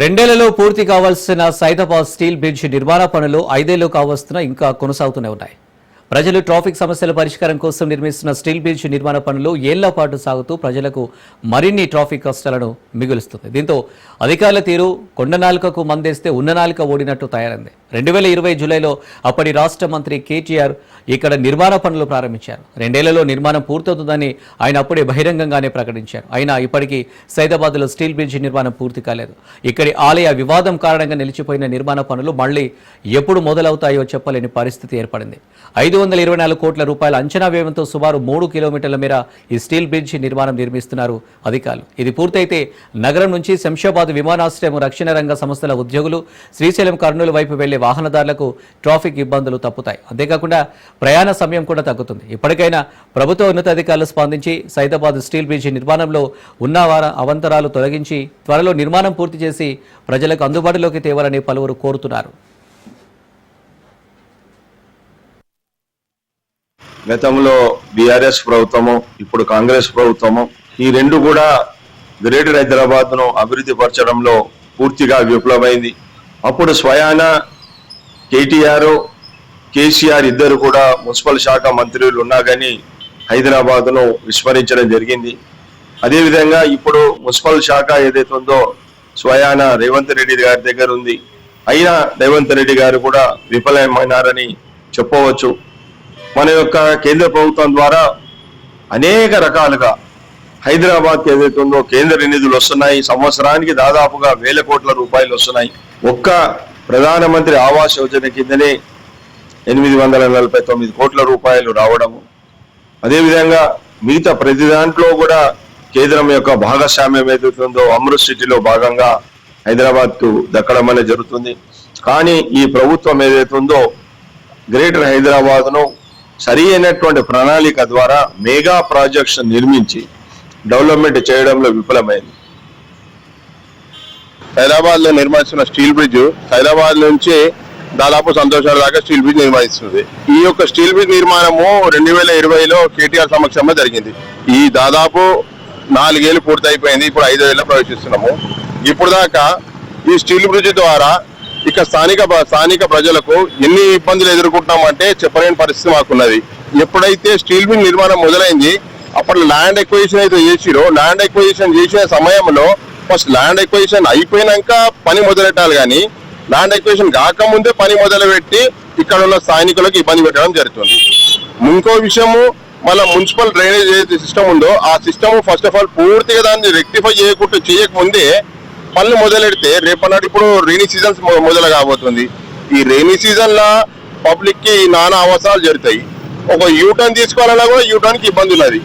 రెండేళ్లలో పూర్తి కావాల్సిన సైదాబాద్ స్టీల్ బ్రిడ్జ్ నిర్మాణ పనులు 5 ఏళ్లు కావస్తున్నా ఇంకా కొనసాగుతూనే ఉన్నాయి. ప్రజలు ట్రాఫిక్ సమస్యల పరిష్కారం కోసం నిర్మిస్తున్న స్టీల్ బ్రిడ్జ్ నిర్మాణ పనులు ఏళ్ల పాటు సాగుతూ ప్రజలకు మరిన్ని ట్రాఫిక్ కష్టాలను మిగులుస్తుంది. దీంతో అధికారుల తీరు కొండనాలికకు మందేస్తే ఉన్ననాలిక ఓడినట్టు తయారైంది. 2020 జూలైలో అప్పటి రాష్ట్ర మంత్రి కేటీఆర్ ఇక్కడ నిర్మాణ పనులు ప్రారంభించారు. 2 ఏళ్లలో నిర్మాణం పూర్తవుతుందని ఆయన అప్పుడే బహిరంగంగానే ప్రకటించారు. అయినా ఇప్పటికీ సైదాబాద్లో స్టీల్ బ్రిడ్జ్ నిర్మాణం పూర్తి కాలేదు. ఇక్కడి ఆలయ వివాదం కారణంగా నిలిచిపోయిన నిర్మాణ పనులు మళ్లీ ఎప్పుడు మొదలవుతాయో చెప్పలేని పరిస్థితి ఏర్పడింది. 524 కోట్ల రూపాయల అంచనా వ్యయంతో సుమారు 3 కిలోమీటర్ల మేర ఈ స్టీల్ బ్రిడ్జ్ నిర్మాణం నిర్మిస్తున్నారు అధికారులు. ఇది పూర్తయితే నగరం నుంచి శంషాబాద్ విమానాశ్రయం, రక్షణ రంగ సంస్థల ఉద్యోగులు, శ్రీశైలం, కర్నూలు వైపు వెళ్లే వాహనదారులకు ట్రాఫిక్ ఇబ్బందులు తప్పుతాయి. అంతేకాకుండా ప్రయాణ సమయం కూడా తగ్గుతుంది. ఇప్పటికైనా ప్రభుత్వ ఉన్నతాధికారులు స్పందించి సైదాబాద్ స్టీల్ బ్రిడ్జ్ నిర్మాణంలో ఉన్న అవంతరాలు తొలగించి త్వరలో నిర్మాణం పూర్తి చేసి ప్రజలకు అందుబాటులోకి తేవాలని పలువురు కోరుతున్నారు. గతంలో బీఆర్ఎస్ ప్రభుత్వము, ఇప్పుడు కాంగ్రెస్ ప్రభుత్వము, ఈ రెండు కూడా గ్రేటర్ హైదరాబాద్ ను అభివృద్ధి పరచడంలో పూర్తిగా విఫలమైంది. అప్పుడు స్వయాన కేటీఆర్, కేసీఆర్ ఇద్దరు కూడా మున్సిపల్ శాఖ మంత్రులు ఉన్నా కానీ హైదరాబాద్ ను విస్మరించడం జరిగింది. అదేవిధంగా ఇప్పుడు మున్సిపల్ శాఖ ఏదైతే ఉందో స్వయాన రేవంత్ రెడ్డి గారి దగ్గర ఉంది. అయినా రేవంత్ రెడ్డి గారు కూడా విఫలమైనారని చెప్పవచ్చు. మన యొక్క కేంద్ర ప్రభుత్వం ద్వారా అనేక రకాలుగా హైదరాబాద్కి ఏదైతే ఉందో కేంద్ర నిధులు వస్తున్నాయి. సంవత్సరానికి దాదాపుగా 1000 కోట్ల రూపాయలు వస్తున్నాయి. ఒక్క ప్రధానమంత్రి ఆవాస్ యోజన కిందనే 849 కోట్ల రూపాయలు రావడము, అదేవిధంగా మిగతా ప్రతి దాంట్లో కూడా కేంద్రం యొక్క భాగస్వామ్యం ఏదైతే ఉందో అమృత్ సిటీలో భాగంగా హైదరాబాద్కు దక్కడం అనేది జరుగుతుంది. కానీ ఈ ప్రభుత్వం ఏదైతే ఉందో గ్రేటర్ హైదరాబాద్ను సరి అయినటువంటి ప్రణాళిక ద్వారా మెగా ప్రాజెక్ట్స్ నిర్మించి డెవలప్మెంట్ చేయడంలో విఫలమైంది. హైదరాబాద్ లో నిర్మిస్తున్న స్టీల్ బ్రిడ్జ్ హైదరాబాద్ నుంచి దాదాపు సంతోషాల దాకా స్టీల్ బ్రిడ్జ్ నిర్మిస్తుంది. ఈ యొక్క స్టీల్ బ్రిడ్జ్ నిర్మాణము 2020లో కేటీఆర్ సమక్షంలో జరిగింది. ఈ దాదాపు 4 ఏళ్ళు పూర్తి అయిపోయింది. ఇప్పుడు 5వ ఏళ్ళలో ప్రవేశిస్తున్నాము. ఇప్పుడు దాకా ఈ స్టీల్ బ్రిడ్జ్ ద్వారా ఇక స్థానిక ప్రజలకు ఎన్ని ఇబ్బందులు ఎదుర్కొంటున్నామంటే చెప్పలేని పరిస్థితి మాకున్నది. ఎప్పుడైతే స్టీల్ బ్రిడ్జ్ నిర్మాణం మొదలైంది అప్పుడు ల్యాండ్ ఎక్విజిషన్ అయితే చేసిరో, ల్యాండ్ ఎక్విజిషన్ చేసిన సమయంలో ఫస్ట్ ల్యాండ్ ఎక్విజిషన్ అయిపోయినాక పని మొదలెట్టాలి, కానీ ల్యాండ్ ఎక్విజిషన్ కాకముందే పని మొదలుపెట్టి ఇక్కడ ఉన్న స్థానికులకు ఇబ్బంది పెట్టడం జరుగుతుంది. ఇంకో విషయము, మళ్ళీ మున్సిపల్ డ్రైనేజ్ ఏదైతే సిస్టమ్ ఉందో ఆ సిస్టమ్ ఫస్ట్ ఆఫ్ ఆల్ పూర్తిగా దాన్ని రెక్టిఫై చేయకముందే పనులు మొదలెడితే రేపన్నాడు ఇప్పుడు రైనీ సీజన్స్ మొదలు కాబోతుంది. ఈ రైనీ సీజన్ లా పబ్లిక్ కి నానా అవసరాలు జరుగుతాయి. ఒక యూటర్న్ తీసుకోవాలన్నా కూడా యూటర్న్ కి ఇబ్బంది ఉన్నది.